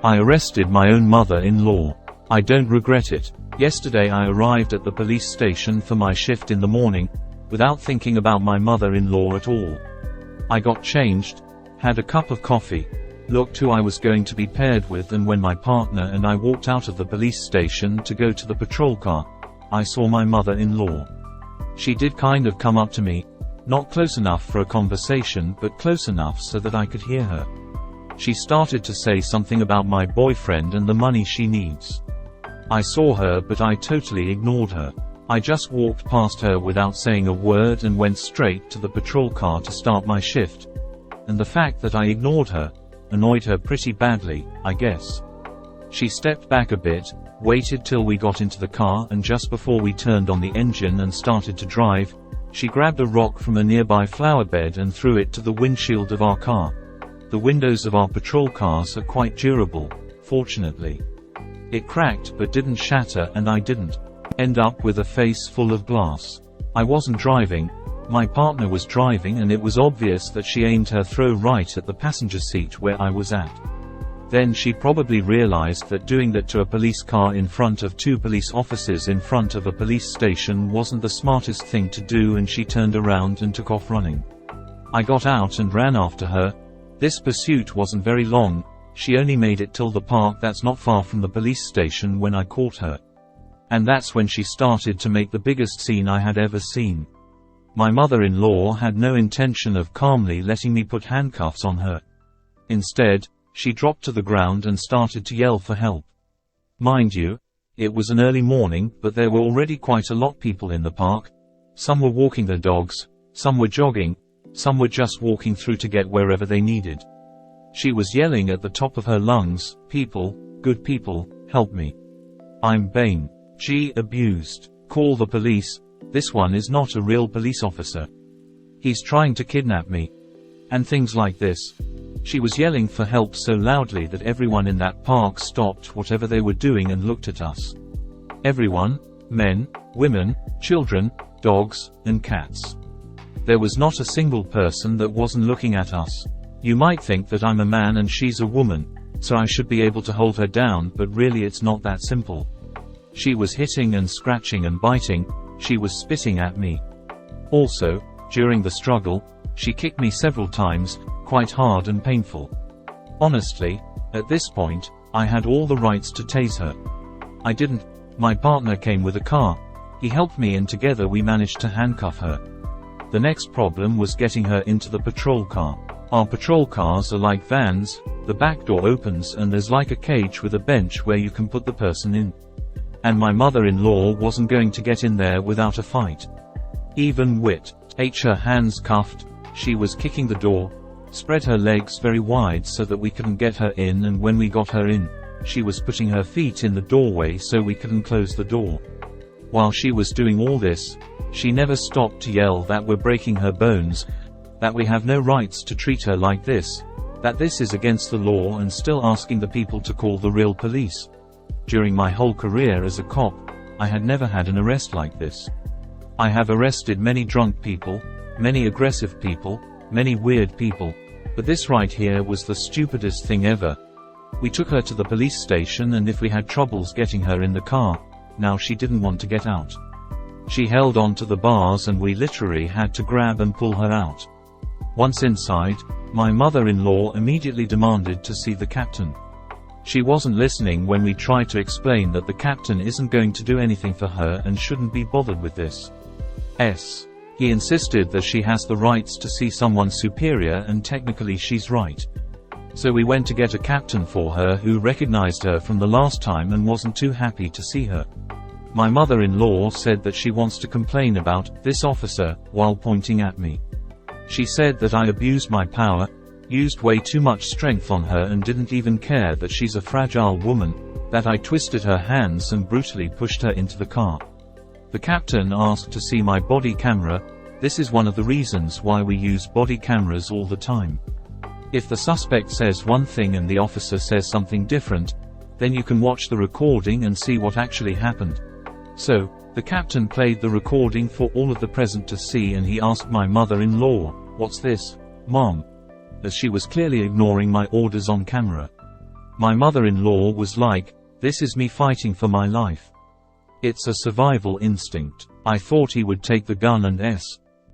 I arrested my own mother-in-law. I don't regret it. Yesterday I arrived at the police station for my shift in the morning, without thinking about my mother-in-law at all. I got changed, had a cup of coffee, looked who I was going to be paired with, and when my partner and I walked out of the police station to go to the patrol car, I saw my mother-in-law. She did kind of come up to me, not close enough for a conversation but close enough so that I could hear her. She started to say something about my boyfriend and the money she needs. I saw her but I totally ignored her. I just walked past her without saying a word and went straight to the patrol car to start my shift. And the fact that I ignored her annoyed her pretty badly, I guess. She stepped back a bit, waited till we got into the car, and just before we turned on the engine and started to drive, she grabbed a rock from a nearby flower bed and threw it to the windshield of our car. The windows of our patrol cars are quite durable, fortunately. It cracked but didn't shatter, and I didn't end up with a face full of glass. I wasn't driving, my partner was driving, and it was obvious that she aimed her throw right at the passenger seat where I was at. Then she probably realized that doing that to a police car in front of two police officers in front of a police station wasn't the smartest thing to do, and she turned around and took off running. I got out and ran after her. This pursuit wasn't very long. She only made it till the park that's not far from the police station when I caught her. And that's when she started to make the biggest scene I had ever seen. My mother-in-law had no intention of calmly letting me put handcuffs on her. Instead, she dropped to the ground and started to yell for help. Mind you, it was an early morning, but there were already quite a lot of people in the park. Some were walking their dogs, some were jogging, some were just walking through to get wherever they needed. She was yelling at the top of her lungs, "People, good people, help me. I'm being abused. Call the police. This one is not a real police officer. He's trying to kidnap me." And things like this. She was yelling for help so loudly that everyone in that park stopped whatever they were doing and looked at us. Everyone, men, women, children, dogs, and cats. There was not a single person that wasn't looking at us. You might think that I'm a man and she's a woman, so I should be able to hold her down, but really it's not that simple. She was hitting and scratching and biting. She was spitting at me. Also, during the struggle, she kicked me several times, quite hard and painful. Honestly, at this point, I had all the rights to tase her. I didn't. My partner came with a car. He helped me, and together we managed to handcuff her. The next problem was getting her into the patrol car. Our patrol cars are like vans. The back door opens and there's like a cage with a bench where you can put the person in. And my mother-in-law wasn't going to get in there without a fight. Even with her hands cuffed, she was kicking the door, spread her legs very wide so that we couldn't get her in, and when we got her in, she was putting her feet in the doorway so we couldn't close the door. While she was doing all this, she never stopped to yell that we're breaking her bones, that we have no rights to treat her like this, that this is against the law, and still asking the people to call the real police. During my whole career as a cop, I had never had an arrest like this. I have arrested many drunk people, many aggressive people, many weird people, but this right here was the stupidest thing ever. We took her to the police station, and if we had troubles getting her in the car, now she didn't want to get out. She held on to the bars and we literally had to grab and pull her out. Once inside, my mother-in-law immediately demanded to see the captain. She wasn't listening when we tried to explain that the captain isn't going to do anything for her and shouldn't be bothered with this. He insisted that she has the rights to see someone superior, and technically she's right. So we went to get a captain for her who recognized her from the last time and wasn't too happy to see her. My mother-in-law said that she wants to complain about this officer, while pointing at me. She said that I abused my power, used way too much strength on her, and didn't even care that she's a fragile woman, that I twisted her hands and brutally pushed her into the car. The captain asked to see my body camera. This is one of the reasons why we use body cameras all the time. If the suspect says one thing and the officer says something different, then you can watch the recording and see what actually happened. So, the captain played the recording for all of the present to see, and he asked my mother-in-law, "What's this, Mom?" as she was clearly ignoring my orders on camera. My mother-in-law was like, "This is me fighting for my life. It's a survival instinct." I thought he would take the gun and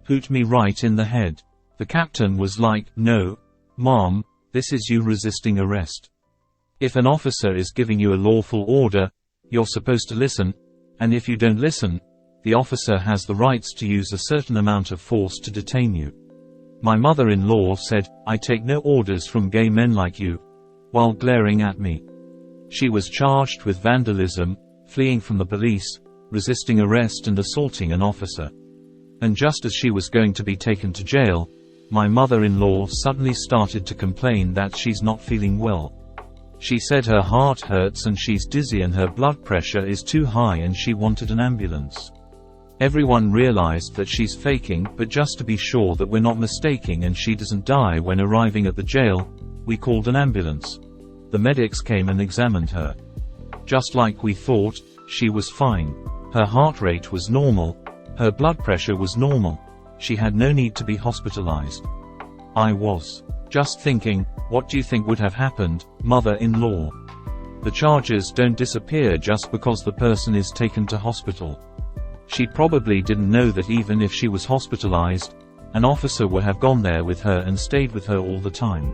shoot me right in the head. The captain was like, "No, Mom, this is you resisting arrest. If an officer is giving you a lawful order, you're supposed to listen, and if you don't listen, the officer has the rights to use a certain amount of force to detain you." My mother-in-law said, "I take no orders from gay men like you," while glaring at me. She was charged with vandalism, fleeing from the police, resisting arrest and assaulting an officer. And just as she was going to be taken to jail, my mother-in-law suddenly started to complain that she's not feeling well. She said her heart hurts and she's dizzy and her blood pressure is too high and she wanted an ambulance. Everyone realized that she's faking, but just to be sure that we're not mistaking and she doesn't die when arriving at the jail, we called an ambulance. The medics came and examined her. Just like we thought, she was fine. Her heart rate was normal. Her blood pressure was normal. She had no need to be hospitalized. I was just thinking, what do you think would have happened, mother-in-law? The charges don't disappear just because the person is taken to hospital. She probably didn't know that even if she was hospitalized, an officer would have gone there with her and stayed with her all the time.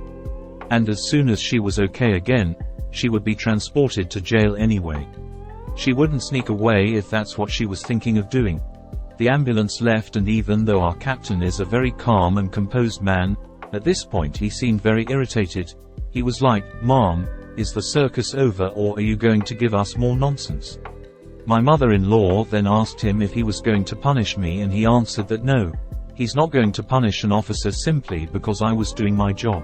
And as soon as she was okay again, she would be transported to jail anyway. She wouldn't sneak away if that's what she was thinking of doing. The ambulance left, and even though our captain is a very calm and composed man, at this point he seemed very irritated. He was like, "Mom, is the circus over or are you going to give us more nonsense?" My mother-in-law then asked him if he was going to punish me, and he answered that no, he's not going to punish an officer simply because I was doing my job.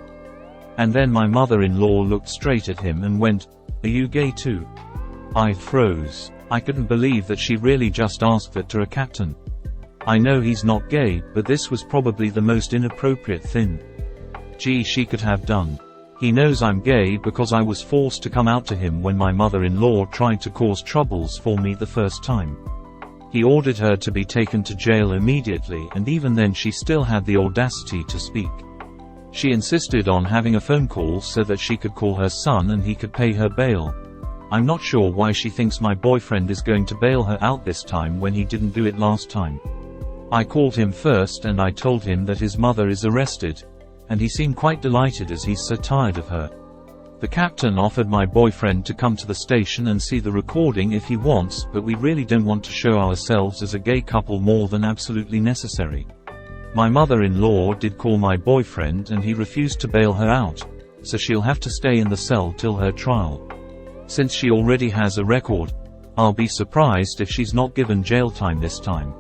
And then my mother-in-law looked straight at him and went, "Are you gay too?" I froze. I couldn't believe that she really just asked that to a captain. I know he's not gay, but this was probably the most inappropriate thing she could have done. He knows I'm gay because I was forced to come out to him when my mother-in-law tried to cause troubles for me the first time. He ordered her to be taken to jail immediately, and even then she still had the audacity to speak. She insisted on having a phone call so that she could call her son and he could pay her bail. I'm not sure why she thinks my boyfriend is going to bail her out this time when he didn't do it last time. I called him first and I told him that his mother is arrested, and he seemed quite delighted as he's so tired of her. The captain offered my boyfriend to come to the station and see the recording if he wants, but we really don't want to show ourselves as a gay couple more than absolutely necessary. My mother-in-law did call my boyfriend and he refused to bail her out, so she'll have to stay in the cell till her trial. Since she already has a record, I'll be surprised if she's not given jail time this time.